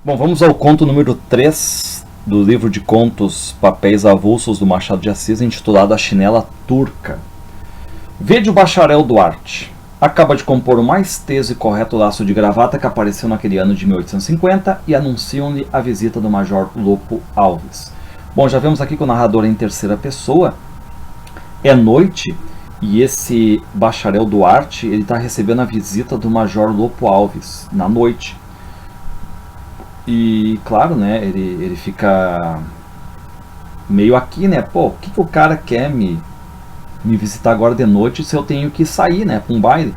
Bom, vamos ao conto número 3 do livro de contos Papéis Avulsos do Machado de Assis, intitulado A Chinela Turca. Vede o bacharel Duarte. Acaba de compor o mais teso e correto laço de gravata que apareceu naquele ano de 1850 e anunciam-lhe a visita do Major Lopo Alves. Bom, já vemos aqui que o narrador é em terceira pessoa. É noite e esse bacharel Duarte ele está recebendo a visita do Major Lopo Alves na noite. E claro, né, ele fica meio aqui, né, pô, o que o cara quer me visitar agora de noite se eu tenho que sair, né, para um baile?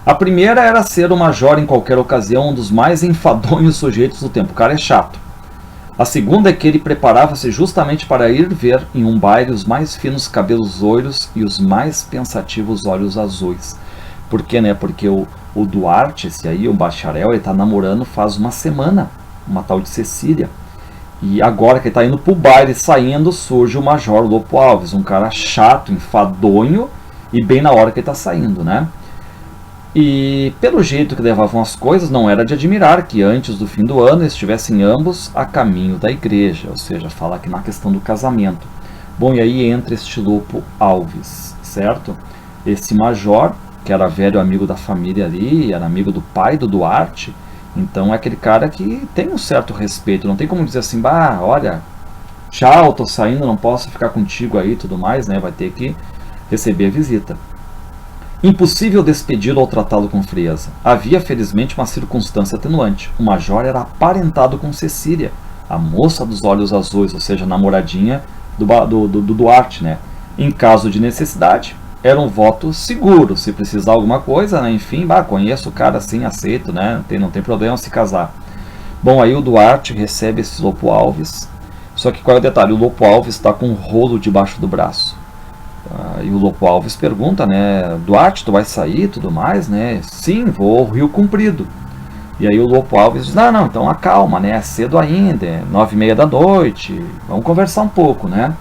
A primeira era ser o major em qualquer ocasião, um dos mais enfadonhos sujeitos do tempo, o cara é chato. A segunda é que ele preparava-se justamente para ir ver em um baile os mais finos cabelos loiros e os mais pensativos olhos azuis. Por quê, né? Porque o Duarte, esse aí, o bacharel, ele tá namorando faz uma semana, uma tal de Cecília. E agora que ele está indo pro baile, saindo, surge o Major Lopo Alves, um cara chato, enfadonho, e bem na hora que ele está saindo, né? E pelo jeito que levavam as coisas, não era de admirar que antes do fim do ano estivessem ambos a caminho da igreja, ou seja, fala aqui na questão do casamento. Bom, e aí entra este Lopo Alves, certo? Esse major, que era velho amigo da família ali, era amigo do pai do Duarte, então é aquele cara que tem um certo respeito, não tem como dizer assim, bah, olha, tchau, tô saindo, não posso ficar contigo aí e tudo mais, né? Vai ter que receber a visita. Impossível despedi-lo ou tratá-lo com frieza. Havia, felizmente, uma circunstância atenuante. O major era aparentado com Cecília, a moça dos olhos azuis, ou seja, a namoradinha do Duarte, né? Em caso de necessidade, era um voto seguro, se precisar alguma coisa, né? Enfim, conheço o cara assim, aceito, né? Não tem problema se casar. Bom, aí o Duarte recebe esse Lopo Alves, só que qual é o detalhe? O Lopo Alves está com um rolo debaixo do braço. E o Lopo Alves pergunta, né? Duarte, tu vai sair e tudo mais, né? Sim, vou ao Rio Comprido. E aí o Lopo Alves diz, não, então acalma, né? É cedo ainda, é 9h30 da noite, vamos conversar um pouco, né?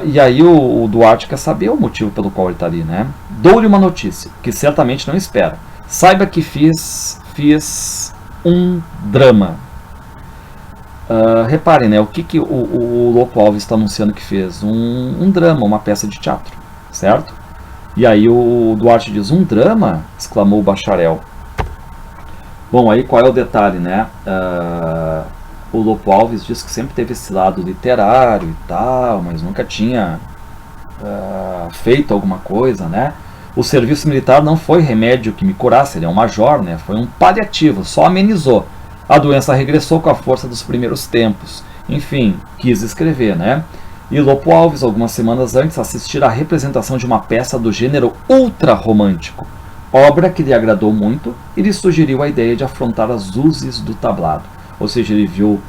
E aí o Duarte quer saber o motivo pelo qual ele está ali, né? Dou-lhe uma notícia, que certamente não espera. Saiba que fiz um drama. Reparem, né? O que o Lopo Alves está anunciando que fez? Um drama, uma peça de teatro, certo? E aí o Duarte diz, um drama? Exclamou o bacharel. Bom, aí qual é o detalhe, né? O Lopo Alves diz que sempre teve esse lado literário e tal, mas nunca tinha feito alguma coisa, né? O serviço militar não foi remédio que me curasse, ele é um major, né? Foi um paliativo, só amenizou. A doença regressou com a força dos primeiros tempos. Enfim, quis escrever, né? E Lopo Alves, algumas semanas antes, assistira à representação de uma peça do gênero ultra-romântico, obra que lhe agradou muito e lhe sugeriu a ideia de afrontar as luzes do tablado. Ou seja, ele viu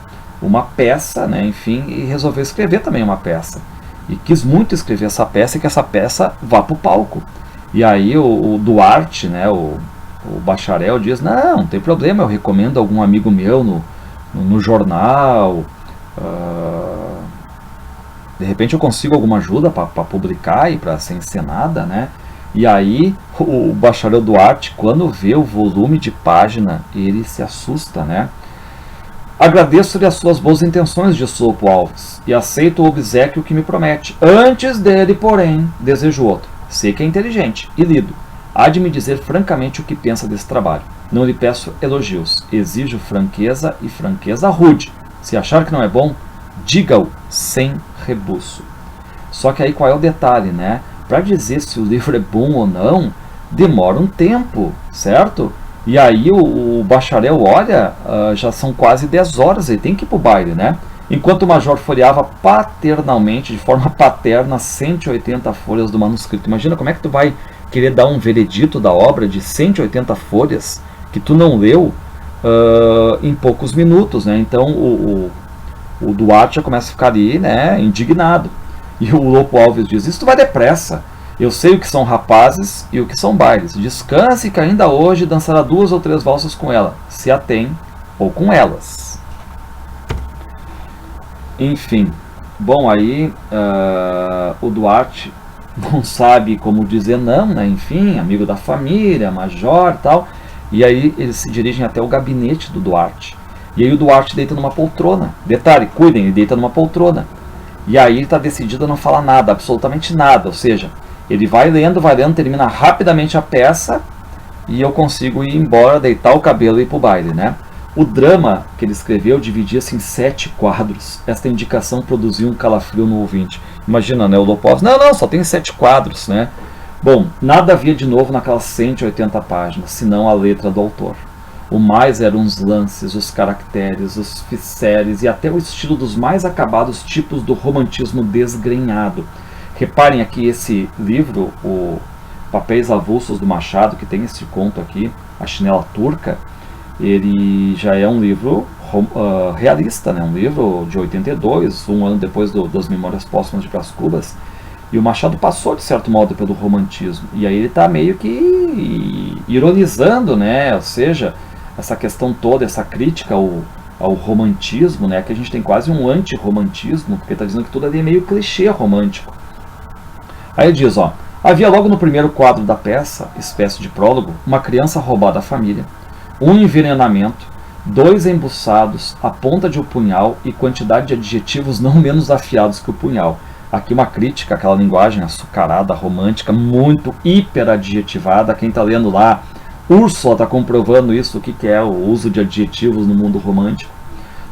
uma peça, né, enfim, e resolveu escrever também uma peça. E quis muito escrever essa peça e que essa peça vá para o palco. E aí o Duarte, né, o bacharel, diz, não tem problema, eu recomendo algum amigo meu no jornal, de repente eu consigo alguma ajuda para publicar e para ser encenada, né? E aí o bacharel Duarte, quando vê o volume de página, ele se assusta, né? Agradeço-lhe as suas boas intenções, disse Lopo Alves, e aceito o obséquio que me promete. Antes dele, porém, desejo outro. Sei que é inteligente e lido. Há de me dizer francamente o que pensa desse trabalho. Não lhe peço elogios. Exijo franqueza e franqueza rude. Se achar que não é bom, diga-o sem rebuço. Só que aí qual é o detalhe, né? Para dizer se o livro é bom ou não, demora um tempo, certo? E aí o bacharel olha, já são quase 10 horas, ele tem que ir para o baile, né? Enquanto o major folheava paternalmente, de forma paterna, 180 folhas do manuscrito. Imagina como é que tu vai querer dar um veredito da obra de 180 folhas que tu não leu em poucos minutos, né? Então o Duarte já começa a ficar ali, né, indignado. E o Lopo Alves diz, isto vai depressa. Eu sei o que são rapazes e o que são bailes. Descanse que ainda hoje dançará 2 ou 3 valsas com ela, se a tem, ou com elas. Enfim, bom, aí o Duarte não sabe como dizer não, né? Enfim, amigo da família, major e tal. E aí eles se dirigem até o gabinete do Duarte. E aí o Duarte deita numa poltrona. Detalhe, cuidem, ele deita numa poltrona. E aí ele está decidido a não falar nada, absolutamente nada. Ou seja, ele vai lendo, termina rapidamente a peça e eu consigo ir embora, deitar o cabelo e ir para o baile, né? O drama que ele escreveu dividia-se em 7 quadros. Esta indicação produziu um calafrio no ouvinte. Imagina, né? O Lopov, não, só tem 7 quadros, né? Bom, nada havia de novo naquelas 180 páginas, senão a letra do autor. O mais eram os lances, os caracteres, os ficéres e até o estilo dos mais acabados tipos do romantismo desgrenhado. Reparem aqui esse livro, o Papéis Avulsos do Machado, que tem esse conto aqui, A Chinela Turca, ele já é um livro realista, né? Um livro de 82, um ano depois das Memórias Póstumas de Brás Cubas, e o Machado passou, de certo modo, pelo romantismo. E aí ele está meio que ironizando, né? Ou seja, essa questão toda, essa crítica ao romantismo, né? Que a gente tem quase um anti-romantismo, porque está dizendo que tudo ali é meio clichê romântico. Aí ele diz, ó, havia logo no primeiro quadro da peça, espécie de prólogo, uma criança roubada à família, um envenenamento, 2 embuçados, a ponta de um punhal e quantidade de adjetivos não menos afiados que o punhal. Aqui uma crítica àquela linguagem açucarada, romântica, muito hiperadjetivada. Quem está lendo lá, Úrsula está comprovando isso, o que é o uso de adjetivos no mundo romântico.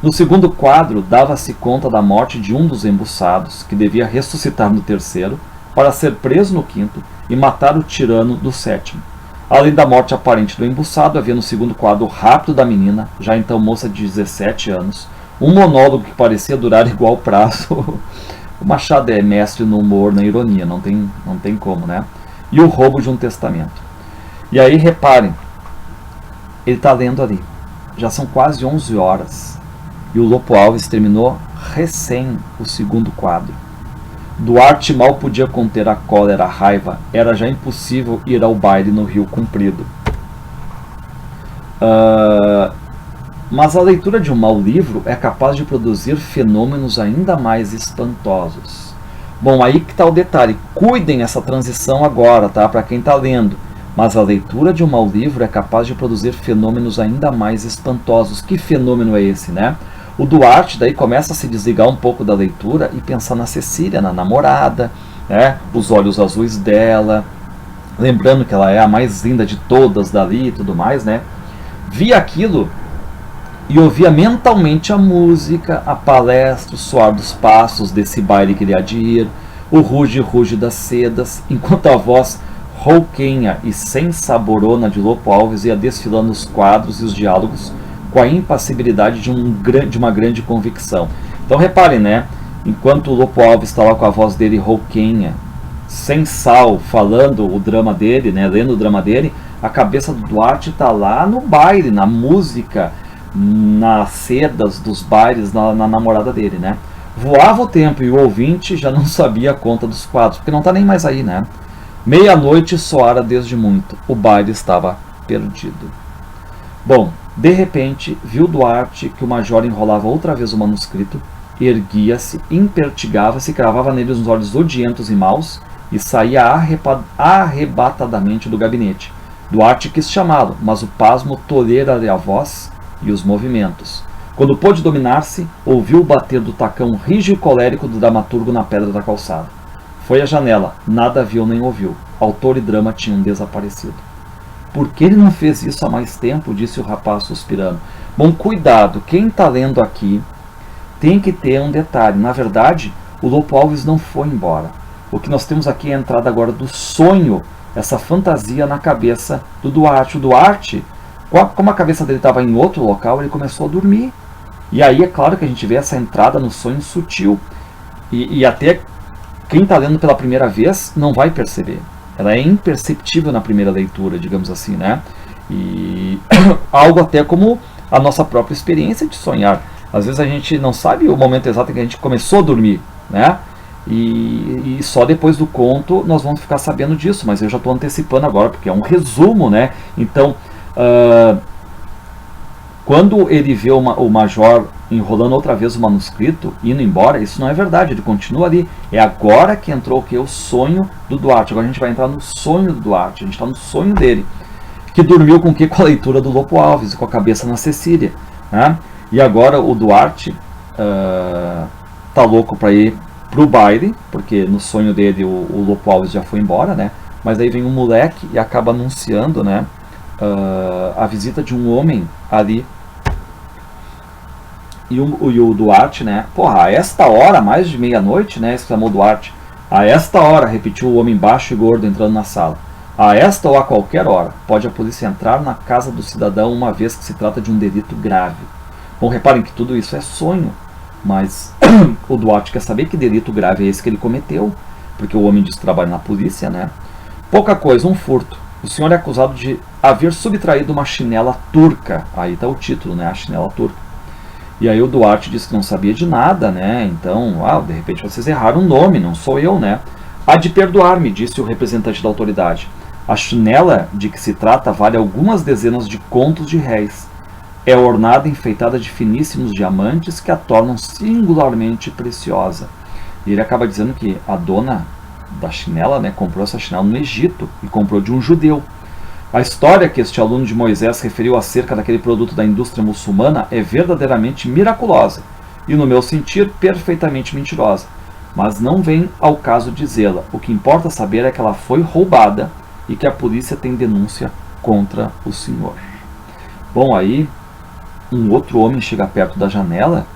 No segundo quadro, dava-se conta da morte de um dos embuçados, que devia ressuscitar no terceiro, para ser preso no quinto e matar o tirano do sétimo. Além da morte aparente do embuçado, havia no segundo quadro o rapto da menina, já então moça de 17 anos, um monólogo que parecia durar igual prazo. O Machado é mestre no humor, na ironia, não tem como, né? E o roubo de um testamento. E aí, reparem, ele está lendo ali. Já são quase 11 horas. E o Lopo Alves terminou recém o segundo quadro. Duarte mal podia conter a cólera, a raiva. Era já impossível ir ao baile no Rio Comprido. Mas a leitura de um mau livro é capaz de produzir fenômenos ainda mais espantosos. Bom, aí que está o detalhe. Cuidem essa transição agora, tá? Para quem está lendo. Mas a leitura de um mau livro é capaz de produzir fenômenos ainda mais espantosos. Que fenômeno é esse, né? O Duarte daí começa a se desligar um pouco da leitura e pensar na Cecília, na namorada, né? Os olhos azuis dela, lembrando que ela é a mais linda de todas dali e tudo mais, né? Via aquilo e ouvia mentalmente a música, a palestra, o soar dos passos desse baile que ele há de ir, o ruge-ruge das sedas, enquanto a voz rouquenha e sem saborona de Lopo Alves ia desfilando os quadros e os diálogos com a impassibilidade de uma grande convicção. Então reparem, né? Enquanto o Lopo Alves está lá com a voz dele rouquenha, sem sal, falando o drama dele, né? Lendo o drama dele, a cabeça do Duarte está lá no baile, na música, nas sedas dos bailes, na namorada dele, né? Voava o tempo e o ouvinte já não sabia a conta dos quadros, porque não está nem mais aí, né? Meia-noite soara desde muito, o baile estava perdido. Bom, de repente, viu Duarte que o major enrolava outra vez o manuscrito, erguia-se, impertigava-se, cravava nele os olhos odientos e maus e saía arrebatadamente do gabinete. Duarte quis chamá-lo, mas o pasmo tolhera-lhe a voz e os movimentos. Quando pôde dominar-se, ouviu o bater do tacão rígido e colérico do dramaturgo na pedra da calçada. Foi à janela, nada viu nem ouviu. Autor e drama tinham desaparecido. Por que ele não fez isso há mais tempo? Disse o rapaz suspirando. Bom, cuidado, quem está lendo aqui tem que ter um detalhe. Na verdade, o Lopo Alves não foi embora. O que nós temos aqui é a entrada agora do sonho, essa fantasia na cabeça do Duarte. O Duarte, como a cabeça dele estava em outro local, ele começou a dormir. E aí é claro que a gente vê essa entrada no sonho sutil. E até quem está lendo pela primeira vez não vai perceber. Ela é imperceptível na primeira leitura, digamos assim, né? E algo até como a nossa própria experiência de sonhar. Às vezes a gente não sabe o momento exato em que a gente começou a dormir, né? E só depois do conto nós vamos ficar sabendo disso, mas eu já estou antecipando agora, porque é um resumo, né? Então, quando ele vê o major enrolando outra vez o manuscrito, indo embora, isso não é verdade, ele continua ali. É agora que entrou o que? O sonho do Duarte. Agora a gente vai entrar no sonho do Duarte, a gente está no sonho dele. Que dormiu com o que? Com a leitura do Lopo Alves, com a cabeça na Cecília. né? E agora o Duarte tá louco para ir pro baile, porque no sonho dele o Lopo Alves já foi embora, né? Mas aí vem um moleque e acaba anunciando, né, a visita de um homem ali. E o Duarte, né? Porra, a esta hora, mais de meia-noite, né? Exclamou Duarte. A esta hora, repetiu o homem baixo e gordo entrando na sala. A esta ou a qualquer hora, pode a polícia entrar na casa do cidadão uma vez que se trata de um delito grave. Bom, reparem que tudo isso é sonho, mas o Duarte quer saber que delito grave é esse que ele cometeu, porque o homem diz que trabalha na polícia, né? Pouca coisa, um furto. O senhor é acusado de haver subtraído uma chinela turca. Aí está o título, né? A chinela turca. E aí o Duarte disse que não sabia de nada, né? Então, de repente vocês erraram o nome, não sou eu, né? Há de perdoar-me, disse o representante da autoridade. A chinela de que se trata vale algumas dezenas de contos de réis. É ornada e enfeitada de finíssimos diamantes que a tornam singularmente preciosa. E ele acaba dizendo que a dona da chinela, né, comprou essa chinela no Egito e comprou de um judeu. A história que este aluno de Moisés referiu acerca daquele produto da indústria muçulmana é verdadeiramente miraculosa e, no meu sentir, perfeitamente mentirosa. Mas não vem ao caso dizê-la. O que importa saber é que ela foi roubada e que a polícia tem denúncia contra o senhor. Bom, aí um outro homem chega perto da janela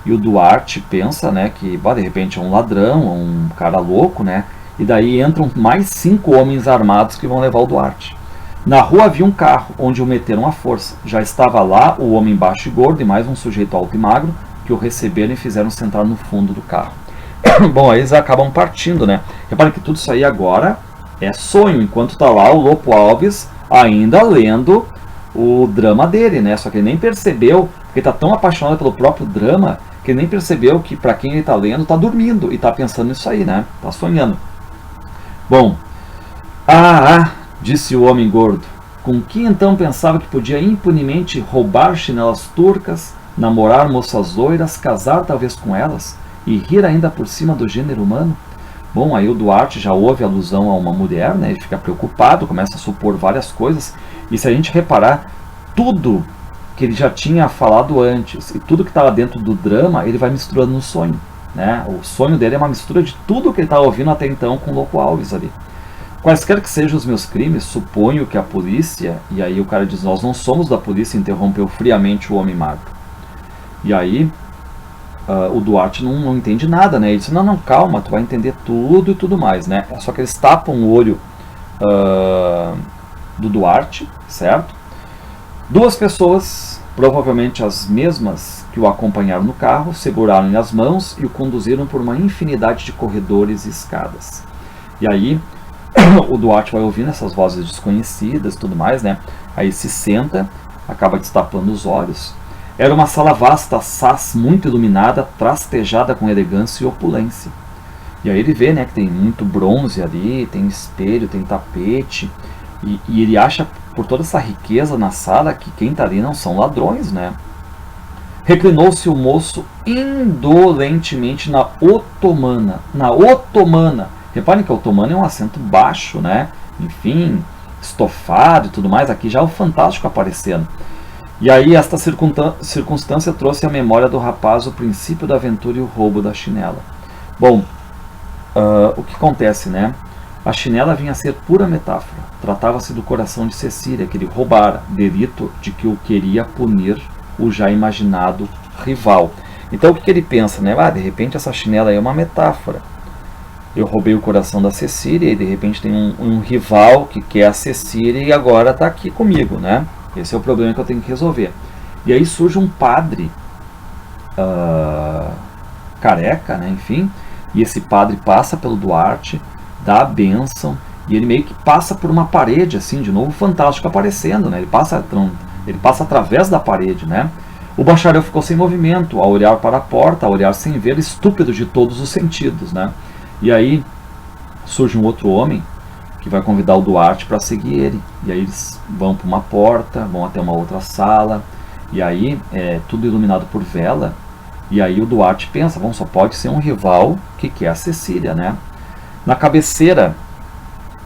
e o Duarte pensa, né, que de repente é um ladrão, um cara louco, né? E daí entram mais 5 homens armados que vão levar o Duarte. Na rua havia um carro, onde o meteram à força. Já estava lá o homem baixo e gordo e mais um sujeito alto e magro, que o receberam e fizeram sentar no fundo do carro. Bom, aí eles acabam partindo, né? Reparem que tudo isso aí agora é sonho, enquanto está lá o Lopo Alves ainda lendo o drama dele, né? Só que ele nem percebeu, porque ele está tão apaixonado pelo próprio drama, que ele nem percebeu que para quem ele está lendo, está dormindo e está pensando nisso aí, né? Está sonhando. Bom, disse o homem gordo, com que então pensava que podia impunemente roubar chinelas turcas, namorar moças loiras, casar talvez com elas, e rir ainda por cima do gênero humano? Bom, aí o Duarte já ouve alusão a uma mulher, né? Ele fica preocupado, começa a supor várias coisas, e se a gente reparar, tudo que ele já tinha falado antes, e tudo que estava dentro do drama, ele vai misturando no sonho, né? O sonho dele é uma mistura de tudo que ele estava ouvindo até então com o Lopo Alves ali. Quaisquer que sejam os meus crimes, suponho que a polícia... E aí o cara diz, nós não somos da polícia, interrompeu friamente o homem magro. E aí o Duarte não entende nada, né? Ele diz, não, calma, tu vai entender tudo e tudo mais, né? Só que eles tapam o olho do Duarte, certo? 2 pessoas, provavelmente as mesmas que o acompanharam no carro, seguraram-lhe as mãos e o conduziram por uma infinidade de corredores e escadas. E aí o Duarte vai ouvindo essas vozes desconhecidas e tudo mais, né? Aí se senta, acaba destapando os olhos. Era uma sala vasta, assaz, muito iluminada, trastejada com elegância e opulência. E aí ele vê, né, que tem muito bronze ali, tem espelho, tem tapete. E ele acha, por toda essa riqueza na sala, que quem está ali não são ladrões, né? Reclinou-se o moço indolentemente na otomana. Reparem que a otomana é um assento baixo, né? Enfim, estofado e tudo mais. Aqui já é o Fantástico aparecendo. E aí esta circunstância trouxe à memória do rapaz o princípio da aventura e o roubo da chinela. Bom, o que acontece, né? A chinela vinha a ser pura metáfora. Tratava-se do coração de Cecília, que ele roubara, delito de que o queria punir o já imaginado rival. Então o que ele pensa, né? De repente essa chinela é uma metáfora. Eu roubei o coração da Cecília e de repente tem um rival que quer a Cecília e agora está aqui comigo, né? Esse é o problema que eu tenho que resolver. E aí surge um padre careca, né? Enfim, e esse padre passa pelo Duarte, dá a bênção e ele meio que passa por uma parede, assim, de novo Fantástico aparecendo, né? Ele passa através da parede, né? O bacharel ficou sem movimento, a olhar para a porta, a olhar sem ver, estúpido de todos os sentidos, né? E aí surge um outro homem que vai convidar o Duarte para seguir ele. E aí eles vão para uma porta, vão até uma outra sala, e aí é tudo iluminado por vela. E aí o Duarte pensa, bom, só pode ser um rival que quer a Cecília, né? Na cabeceira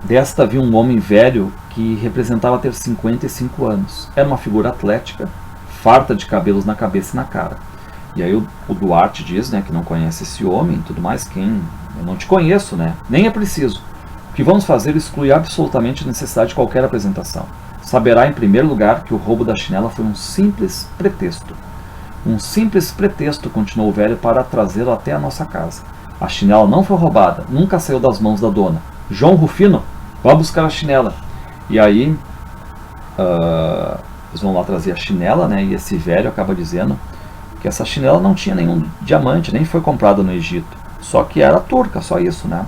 desta havia um homem velho que representava ter 55 anos. Era uma figura atlética, farta de cabelos na cabeça e na cara. E aí o Duarte diz, né, que não conhece esse homem e tudo mais. Eu não te conheço, né? Nem é preciso. O que vamos fazer exclui absolutamente a necessidade de qualquer apresentação. Saberá, em primeiro lugar, que o roubo da chinela foi um simples pretexto. Um simples pretexto, continuou o velho, para trazê-lo até a nossa casa. A chinela não foi roubada, nunca saiu das mãos da dona. João Rufino, vá buscar a chinela. E aí, eles vão lá trazer a chinela, né? E esse velho acaba dizendo que essa chinela não tinha nenhum diamante, nem foi comprada no Egito. Só que era turca, só isso, né?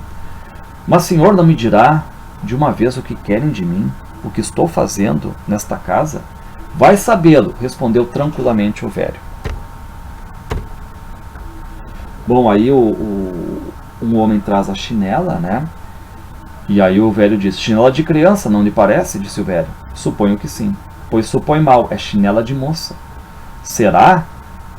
Mas senhor não me dirá de uma vez o que querem de mim, o que estou fazendo nesta casa? Vai sabê-lo, respondeu tranquilamente o velho. Bom, aí um homem traz a chinela, né? E aí o velho diz, chinela de criança, não lhe parece? Disse o velho. Suponho que sim. Pois supõe mal, é chinela de moça. Será?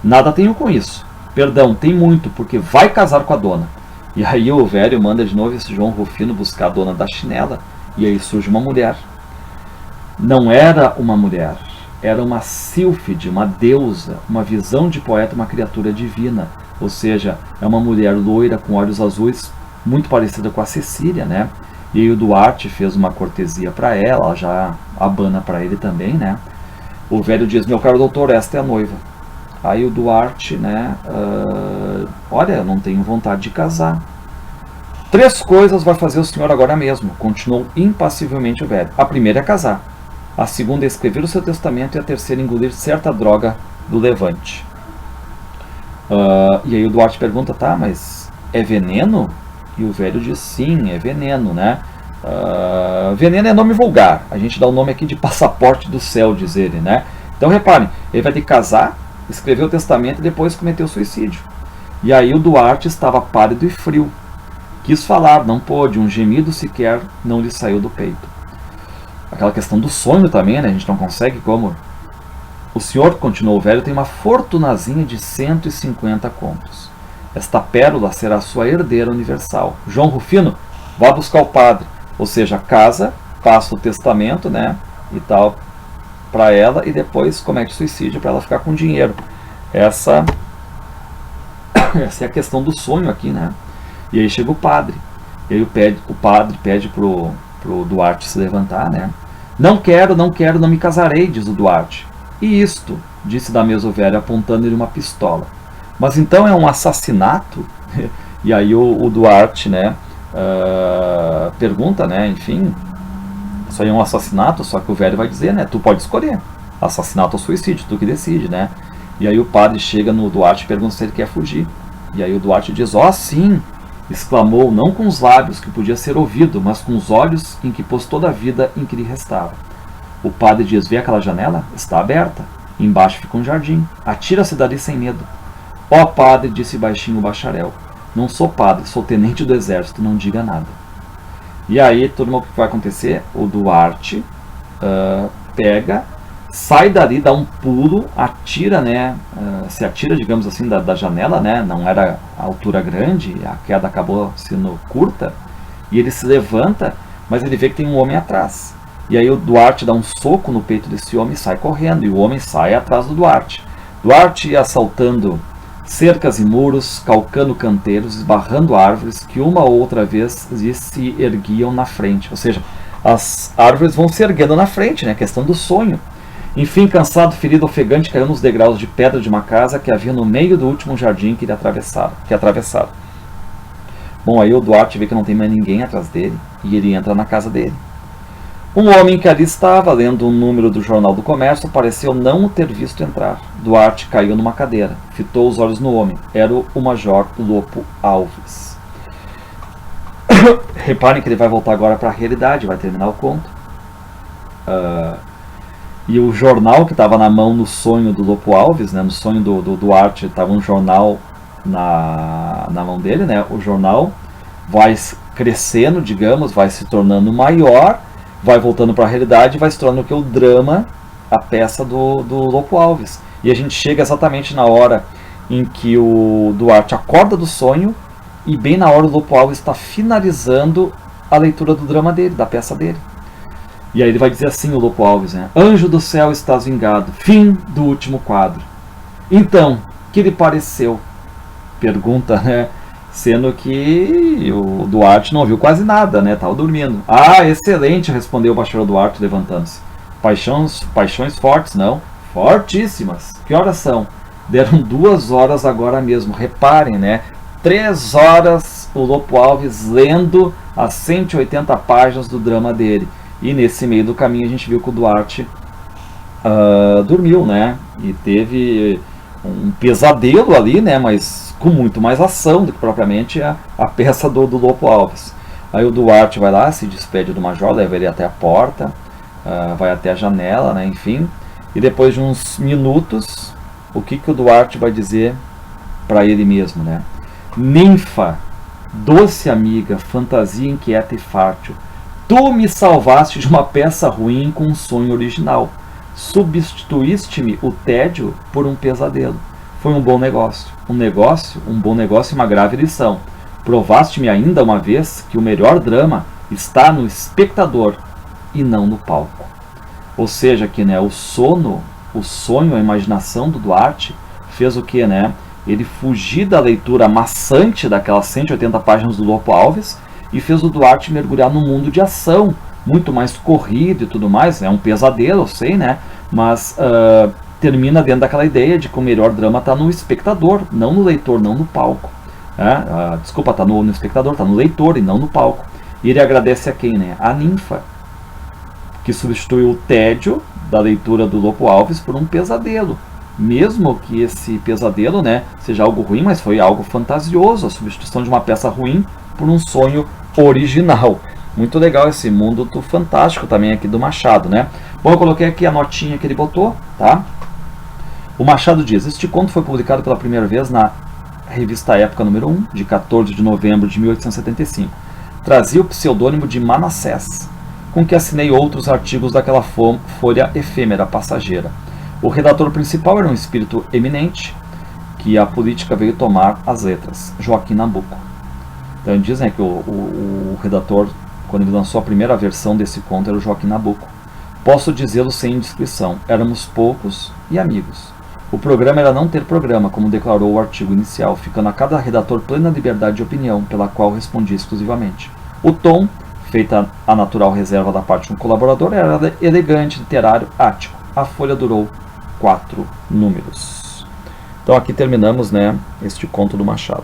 Nada tenho com isso. Perdão, tem muito, porque vai casar com a dona. E aí o velho manda de novo esse João Rufino buscar a dona da chinela. E aí surge uma mulher. Não era uma mulher, era uma sílfide, uma deusa, uma visão de poeta, uma criatura divina. Ou seja, é uma mulher loira com olhos azuis, muito parecida com a Cecília, né? E aí o Duarte fez uma cortesia para ela já abana para ele também, né? O velho diz, meu caro doutor, esta é a noiva. Aí o Duarte, né? Olha, eu não tenho vontade de casar. 3 coisas vai fazer o senhor agora mesmo, continuou impassivelmente o velho. A primeira é casar. A segunda é escrever o seu testamento e a terceira engolir certa droga do Levante. E aí o Duarte pergunta, tá, mas é veneno? E o velho diz, sim, é veneno, né? Veneno é nome vulgar, a gente dá o nome aqui de passaporte do céu, diz ele, né? Então reparem, ele vai ter que casar, escrever o testamento e depois cometer o suicídio. E aí o Duarte estava pálido e frio. Quis falar, não pôde, um gemido sequer não lhe saiu do peito. Aquela questão do sonho também, né? A gente não consegue como. O senhor, continuou o velho, tem uma fortunazinha de 150 contos. Esta pérola será sua herdeira universal. João Rufino, vá buscar o padre. Ou seja, casa, passa o testamento, né? E tal, para ela, e depois comete suicídio para ela ficar com dinheiro. Essa é a questão do sonho aqui, né? E aí chega o padre. E aí o padre pede pro Duarte se levantar, né? Não quero, não me casarei, diz o Duarte. E isto, disse da mesa o velho, apontando-lhe uma pistola. Mas então é um assassinato? E aí o Duarte, né, pergunta, né, enfim, isso aí é um assassinato, só que o velho vai dizer, né, tu pode escolher, assassinato ou suicídio, tu que decide, né. E aí o padre chega no Duarte e pergunta se ele quer fugir. E aí o Duarte diz, sim, exclamou, não com os lábios, que podia ser ouvido, mas com os olhos em que pôs toda a vida em que lhe restava. O padre diz, vê aquela janela? Está aberta. Embaixo fica um jardim. Atira-se dali sem medo. Ó padre, disse baixinho o bacharel. Não sou padre, sou tenente do exército, não diga nada. E aí, turma, o que vai acontecer? O Duarte pega, sai dali, dá um pulo, atira, né? Se atira, digamos assim, da janela, né? Não era a altura grande, a queda acabou sendo curta. E ele se levanta, mas ele vê que tem um homem atrás. E aí o Duarte dá um soco no peito desse homem e sai correndo. E o homem sai atrás do Duarte. Duarte ia assaltando cercas e muros, calcando canteiros, esbarrando árvores que uma ou outra vez se erguiam na frente. Ou seja, as árvores vão se erguendo na frente, né? Questão do sonho. Enfim, cansado, ferido, ofegante, caiu nos degraus de pedra de uma casa que havia no meio do último jardim que atravessaram. Bom, aí o Duarte vê que não tem mais ninguém atrás dele e ele entra na casa dele. Um homem que ali estava, lendo um número do Jornal do Comércio, pareceu não o ter visto entrar. Duarte caiu numa cadeira, fitou os olhos no homem. Era o Major Lopo Alves. Reparem que ele vai voltar agora para a realidade, vai terminar o conto. E o jornal que estava na mão no sonho do Lopo Alves, né, no sonho do Duarte, estava um jornal na mão dele, né? O jornal vai crescendo, digamos, vai se tornando maior, vai voltando para a realidade e vai se tornando o drama, a peça do Lopo Alves. E a gente chega exatamente na hora em que o Duarte acorda do sonho e bem na hora o Lopo Alves está finalizando a leitura do drama dele, da peça dele. E aí ele vai dizer assim, o Lopo Alves, né? Anjo do céu, estás vingado. Fim do último quadro. Então, que lhe pareceu? Pergunta, né? Sendo que o Duarte não ouviu quase nada, né? Estava dormindo. Ah, excelente, respondeu o bacharel Duarte, levantando-se. Paixões fortes, não? Fortíssimas. Que horas são? Deram 2 horas agora mesmo. Reparem, né? 3 horas o Lopo Alves lendo as 180 páginas do drama dele. E nesse meio do caminho a gente viu que o Duarte dormiu, né? E teve um pesadelo ali, né? Mas com muito mais ação do que propriamente a peça do Lopo Alves. Aí o Duarte vai lá, se despede do Major, leva ele até a porta, vai até a janela, né? Enfim. E depois de uns minutos, o que o Duarte vai dizer para ele mesmo, né? Ninfa, doce amiga, fantasia inquieta e fácil, tu me salvaste de uma peça ruim com um sonho original. Substituíste-me o tédio por um pesadelo. Foi um bom negócio. Um bom negócio e uma grave lição. Provaste-me ainda uma vez que o melhor drama está no espectador e não no palco. Ou seja, que, né, o sonho, a imaginação do Duarte fez o que, né? Ele fugir da leitura maçante daquelas 180 páginas do Lopo Alves e fez o Duarte mergulhar num mundo de ação, muito mais corrido e tudo mais. É um pesadelo, eu sei, né? Mas termina dentro daquela ideia de que o melhor drama está no espectador, não no leitor, não no palco. Desculpa, está no espectador, está no leitor e não no palco. E ele agradece a quem, né? A ninfa, que substituiu o tédio da leitura do Lopo Alves por um pesadelo. Mesmo que esse pesadelo, né, seja algo ruim, mas foi algo fantasioso, a substituição de uma peça ruim por um sonho original. Muito legal esse mundo do fantástico também aqui do Machado, né? Bom, eu coloquei aqui a notinha que ele botou, tá? O Machado diz: este conto foi publicado pela primeira vez na revista Época número 1, de 14 de novembro de 1875. Trazia o pseudônimo de Manassés, com que assinei outros artigos daquela folha efêmera passageira. O redator principal era um espírito eminente, que a política veio tomar as letras, Joaquim Nabuco. Então dizem que o redator, quando ele lançou a primeira versão desse conto, era o Joaquim Nabuco. Posso dizê-lo sem indiscrição, éramos poucos e amigos. O programa era não ter programa, como declarou o artigo inicial, ficando a cada redator plena liberdade de opinião, pela qual respondia exclusivamente. O tom, feita a natural reserva da parte de um colaborador, era elegante, literário, ático. A folha durou 4 números. Então aqui terminamos, né, este conto do Machado.